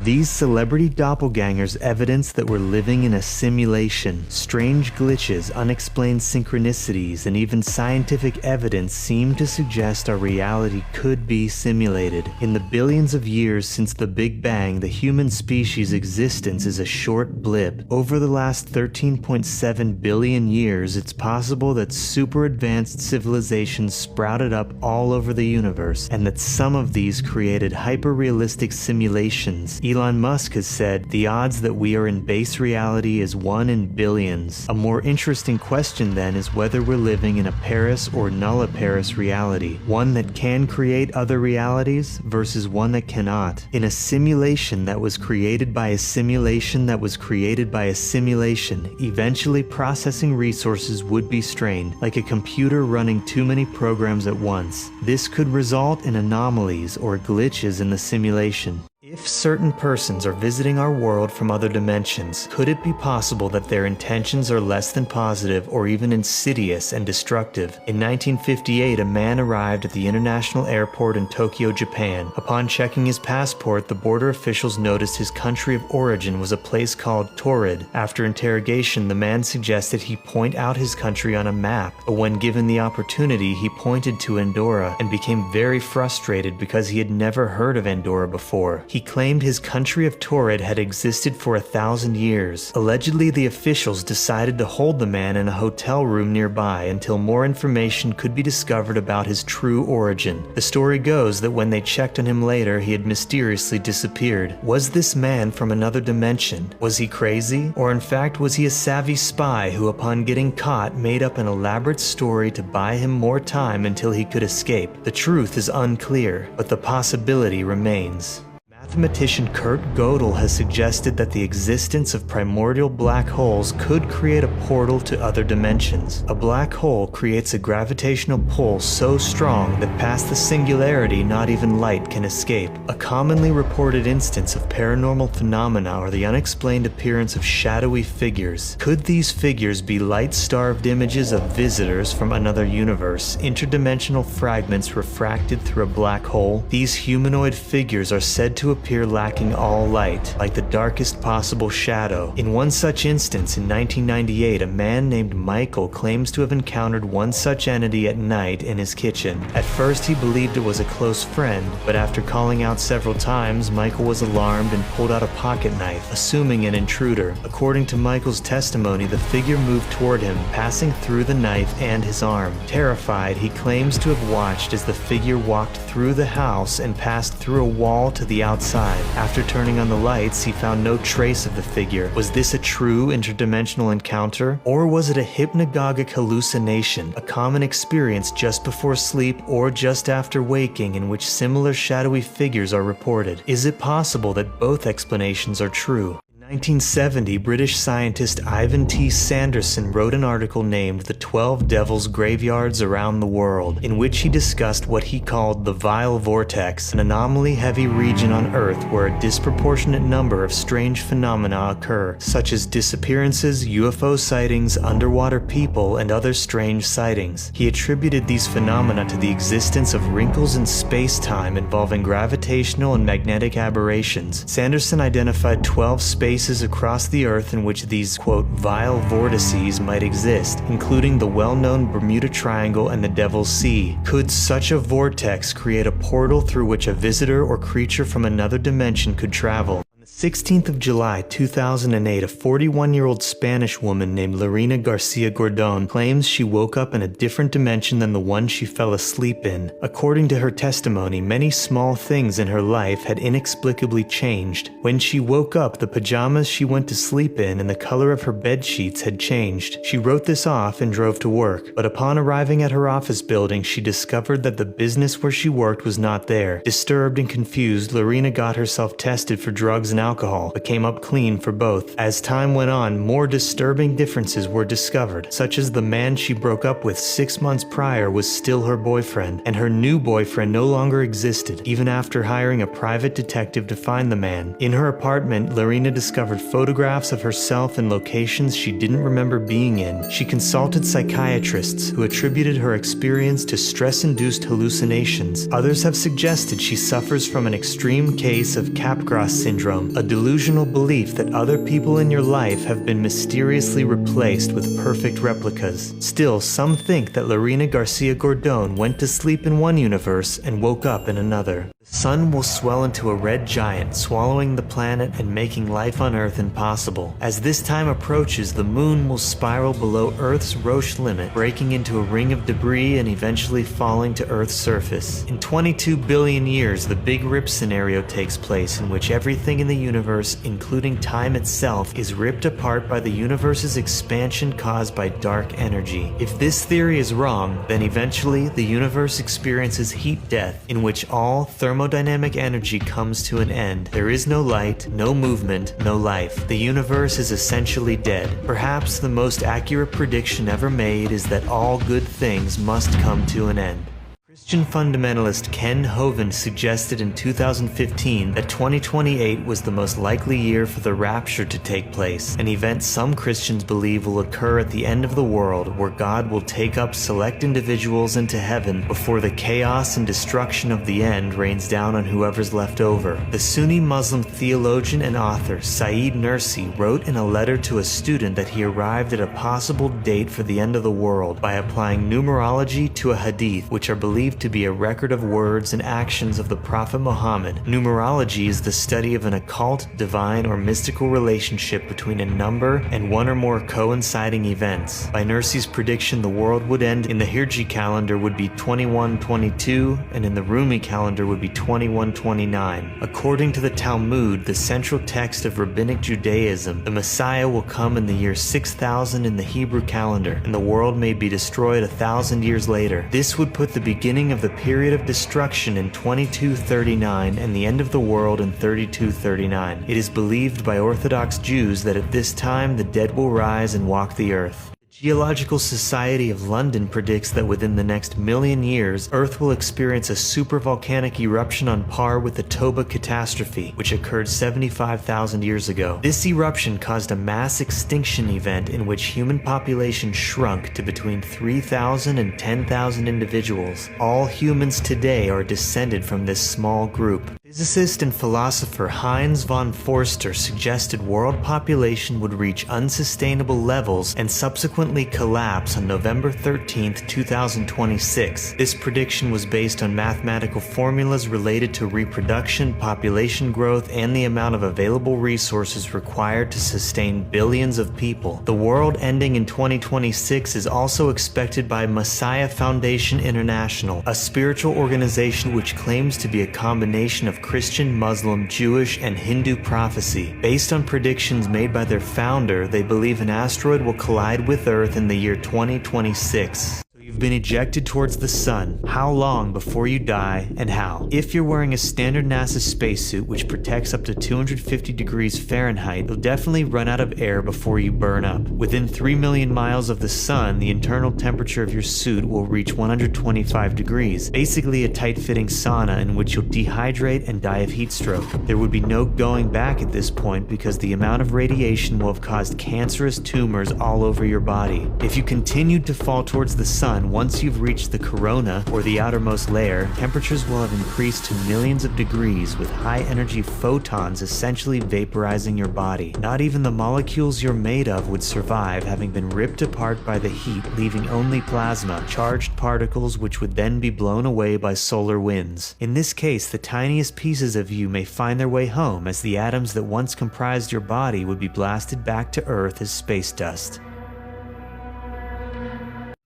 These celebrity doppelgangers evidence that we're living in a simulation. Strange glitches, unexplained synchronicities, and even scientific evidence seem to suggest our reality could be simulated. In the billions of years since the Big Bang, the human species' existence is a short blip. Over the last 13.7 billion years, it's possible that super advanced civilizations sprouted up all over the universe, and that some of these created hyper-realistic simulations. Elon Musk has said, the odds that we are in base reality is 1 in billions. A more interesting question then is whether we're living in a Paris or nulliparous reality, one that can create other realities versus one that cannot. In a simulation that was created by a simulation that was created by a simulation, eventually processing resources would be strained, like a computer running too many programs at once. This could result in anomalies or glitches in the simulation. If certain persons are visiting our world from other dimensions, could it be possible that their intentions are less than positive or even insidious and destructive? In 1958, a man arrived at the international airport in Tokyo, Japan. Upon checking his passport, the border officials noticed his country of origin was a place called Torrid. After interrogation, the man suggested he point out his country on a map, but when given the opportunity, he pointed to Andorra and became very frustrated because he had never heard of Andorra before. He claimed his country of Torrid had existed for 1,000 years. Allegedly, the officials decided to hold the man in a hotel room nearby until more information could be discovered about his true origin. The story goes that when they checked on him later, he had mysteriously disappeared. Was this man from another dimension? Was he crazy? Or in fact, was he a savvy spy who, upon getting caught, made up an elaborate story to buy him more time until he could escape? The truth is unclear, but the possibility remains. Mathematician Kurt Gödel has suggested that the existence of primordial black holes could create a portal to other dimensions. A black hole creates a gravitational pull so strong that past the singularity not even light can escape. A commonly reported instance of paranormal phenomena are the unexplained appearance of shadowy figures. Could these figures be light-starved images of visitors from another universe, interdimensional fragments refracted through a black hole? These humanoid figures are said to appear lacking all light, like the darkest possible shadow. In one such instance, in 1998, a man named Michael claims to have encountered one such entity at night in his kitchen. At first, he believed it was a close friend, but after calling out several times, Michael was alarmed and pulled out a pocket knife, assuming an intruder. According to Michael's testimony, the figure moved toward him, passing through the knife and his arm. Terrified, he claims to have watched as the figure walked through the house and passed through a wall to the outside. After turning on the lights, he found no trace of the figure. Was this a true interdimensional encounter? Or was it a hypnagogic hallucination, a common experience just before sleep or just after waking in which similar shadowy figures are reported? Is it possible that both explanations are true? In 1970, British scientist Ivan T. Sanderson wrote an article named The 12 Devils' Graveyards Around the World, in which he discussed what he called the Vile Vortex, an anomaly-heavy region on Earth where a disproportionate number of strange phenomena occur, such as disappearances, UFO sightings, underwater people, and other strange sightings. He attributed these phenomena to the existence of wrinkles in space-time involving gravitational and magnetic aberrations. Sanderson identified 12 spaces across the Earth in which these, quote, vile vortices might exist, including the well-known Bermuda Triangle and the Devil's Sea. Could such a vortex create a portal through which a visitor or creature from another dimension could travel? On the 16th of July 2008, a 41-year-old Spanish woman named Lorena Garcia Gordon claims she woke up in a different dimension than the one she fell asleep in. According to her testimony, many small things in her life had inexplicably changed. When she woke up, the pajamas she went to sleep in and the color of her bed sheets had changed. She wrote this off and drove to work, but upon arriving at her office building, she discovered that the business where she worked was not there. Disturbed and confused, Lorena got herself tested for drugs and alcohol, but came up clean for both. As time went on, more disturbing differences were discovered, such as the man she broke up with 6 months prior was still her boyfriend, and her new boyfriend no longer existed, even after hiring a private detective to find the man. In her apartment, Lorena discovered photographs of herself in locations she didn't remember being in. She consulted psychiatrists who attributed her experience to stress-induced hallucinations. Others have suggested she suffers from an extreme case of Capgras syndrome, problem, a delusional belief that other people in your life have been mysteriously replaced with perfect replicas. Still, some think that Lorena Garcia Gordon went to sleep in one universe and woke up in another. The sun will swell into a red giant, swallowing the planet and making life on Earth impossible. As this time approaches, the moon will spiral below Earth's Roche limit, breaking into a ring of debris and eventually falling to Earth's surface. In 22 billion years, the Big Rip scenario takes place, in which everything in the universe, including time itself, is ripped apart by the universe's expansion caused by dark energy. If this theory is wrong, then eventually the universe experiences heat death, in which all thermodynamic energy comes to an end. There is no light, no movement, no life. The universe is essentially dead. Perhaps the most accurate prediction ever made is that all good things must come to an end. Christian fundamentalist Ken Hovind suggested in 2015 that 2028 was the most likely year for the rapture to take place, an event some Christians believe will occur at the end of the world, where God will take up select individuals into heaven before the chaos and destruction of the end rains down on whoever's left over. The Sunni Muslim theologian and author Saeed Nursi wrote in a letter to a student that he arrived at a possible date for the end of the world by applying numerology to a hadith, which are believed to be a record of words and actions of the Prophet Muhammad. Numerology is the study of an occult, divine, or mystical relationship between a number and one or more coinciding events. By Nursi's prediction, the world would end in the Hijri calendar would be 2122, and in the Rumi calendar would be 2129. According to the Talmud, the central text of Rabbinic Judaism, the Messiah will come in the year 6000 in the Hebrew calendar, and the world may be destroyed 1,000 years later. This would put the beginning of the period of destruction in 2239 and the end of the world in 3239. It is believed by Orthodox Jews that at this time the dead will rise and walk the earth. The Geological Society of London predicts that within the next million years, Earth will experience a supervolcanic eruption on par with the Toba catastrophe, which occurred 75,000 years ago. This eruption caused a mass extinction event in which human population shrunk to between 3,000 and 10,000 individuals. All humans today are descended from this small group. Physicist and philosopher Heinz von Forster suggested world population would reach unsustainable levels and subsequently collapse on November 13, 2026. This prediction was based on mathematical formulas related to reproduction, population growth, and the amount of available resources required to sustain billions of people. The world ending in 2026 is also expected by Messiah Foundation International, a spiritual organization which claims to be a combination of Christian, Muslim, Jewish, and Hindu prophecy. Based on predictions made by their founder, they believe an asteroid will collide with Earth in the year 2026. You've been ejected towards the sun. How long before you die, and how? If you're wearing a standard NASA spacesuit which protects up to 250 degrees Fahrenheit, you'll definitely run out of air before you burn up. Within 3 million miles of the sun, the internal temperature of your suit will reach 125 degrees, basically a tight-fitting sauna in which you'll dehydrate and die of heat stroke. There would be no going back at this point because the amount of radiation will have caused cancerous tumors all over your body. If you continued to fall towards the sun, once you've reached the corona, or the outermost layer, temperatures will have increased to millions of degrees, with high-energy photons essentially vaporizing your body. Not even the molecules you're made of would survive, having been ripped apart by the heat, leaving only plasma, charged particles which would then be blown away by solar winds. In this case, the tiniest pieces of you may find their way home, as the atoms that once comprised your body would be blasted back to Earth as space dust.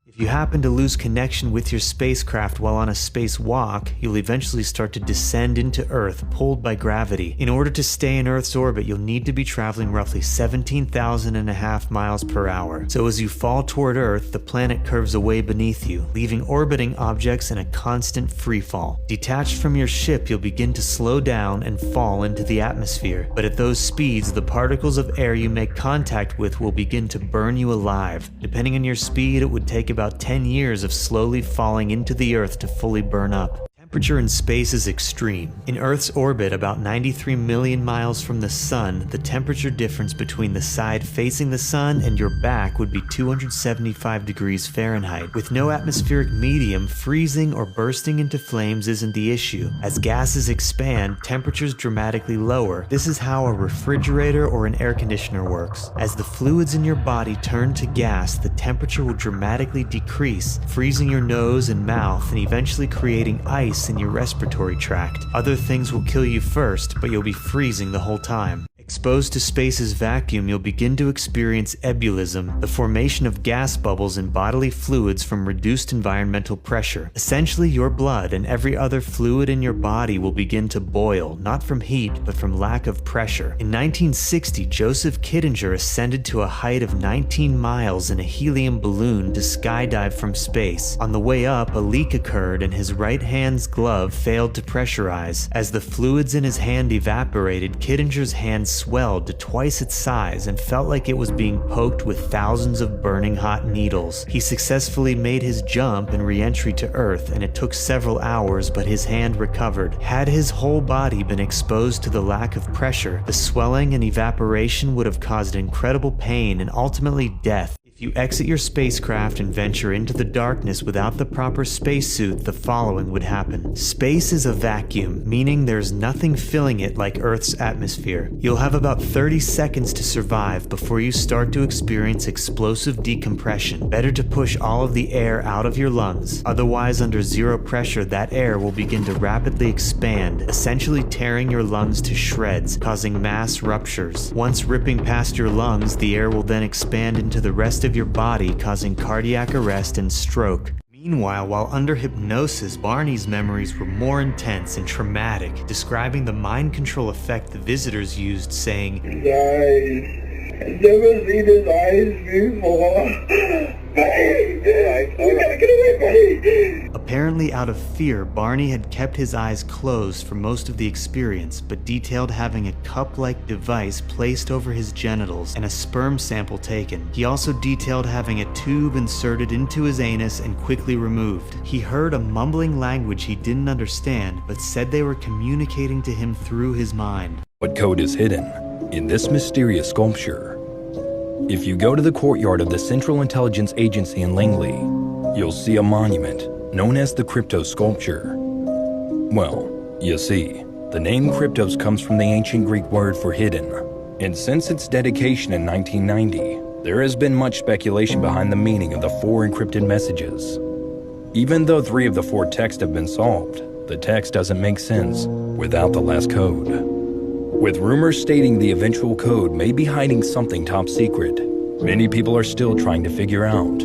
If you happen to lose connection with your spacecraft while on a spacewalk, you'll eventually start to descend into Earth, pulled by gravity. In order to stay in Earth's orbit, you'll need to be traveling roughly 17,500 miles per hour. So as you fall toward Earth, the planet curves away beneath you, leaving orbiting objects in a constant freefall. Detached from your ship, you'll begin to slow down and fall into the atmosphere. But at those speeds, the particles of air you make contact with will begin to burn you alive. Depending on your speed, it would take about 10 years of slowly falling into the Earth to fully burn up. temperature in space is extreme. In Earth's orbit, about 93 million miles from the sun, the temperature difference between the side facing the sun and your back would be 275 degrees Fahrenheit. With no atmospheric medium, freezing or bursting into flames isn't the issue. As gases expand, temperatures dramatically lower. This is how a refrigerator or an air conditioner works. As the fluids in your body turn to gas, the temperature will dramatically decrease, freezing your nose and mouth and eventually creating ice in your respiratory tract. Other things will kill you first, but you'll be freezing the whole time. Exposed to space's vacuum, you'll begin to experience ebullition, the formation of gas bubbles in bodily fluids from reduced environmental pressure. Essentially, your blood and every other fluid in your body will begin to boil, not from heat, but from lack of pressure. In 1960, Joseph Kittinger ascended to a height of 19 miles in a helium balloon to skydive from space. On the way up, a leak occurred and his right hand's glove failed to pressurize. As the fluids in his hand evaporated, Kittinger's hand swelled to twice its size and felt like it was being poked with thousands of burning hot needles. He successfully made his jump and re-entry to Earth, and it took several hours, but his hand recovered. Had his whole body been exposed to the lack of pressure, the swelling and evaporation would have caused incredible pain and ultimately death. If you exit your spacecraft and venture into the darkness without the proper spacesuit, the following would happen. Space is a vacuum, meaning there's nothing filling it like Earth's atmosphere. You'll have about 30 seconds to survive before you start to experience explosive decompression. Better to push all of the air out of your lungs. Otherwise, under zero pressure, that air will begin to rapidly expand, essentially tearing your lungs to shreds, causing mass ruptures. Once ripping past your lungs, the air will then expand into the rest of your body, causing cardiac arrest and stroke. Meanwhile, while under hypnosis, Barney's memories were more intense and traumatic, describing the mind control effect the visitors used, saying, "His eyes. I've never seen his eyes before. You gotta get away from me!" Apparently out of fear, Barney had kept his eyes closed for most of the experience, but detailed having a cup-like device placed over his genitals and a sperm sample taken. He also detailed having a tube inserted into his anus and quickly removed. He heard a mumbling language he didn't understand, but said they were communicating to him through his mind. What code is hidden in this mysterious sculpture? If you go to the courtyard of the Central Intelligence Agency in Langley, you'll see a monument known as the Cryptos sculpture. Well, you see, the name Cryptos comes from the ancient Greek word for hidden, and since its dedication in 1990, there has been much speculation behind the meaning of the 4 encrypted messages. Even though 3 of the 4 texts have been solved, the text doesn't make sense without the last code. With rumors stating the eventual code may be hiding something top secret, many people are still trying to figure out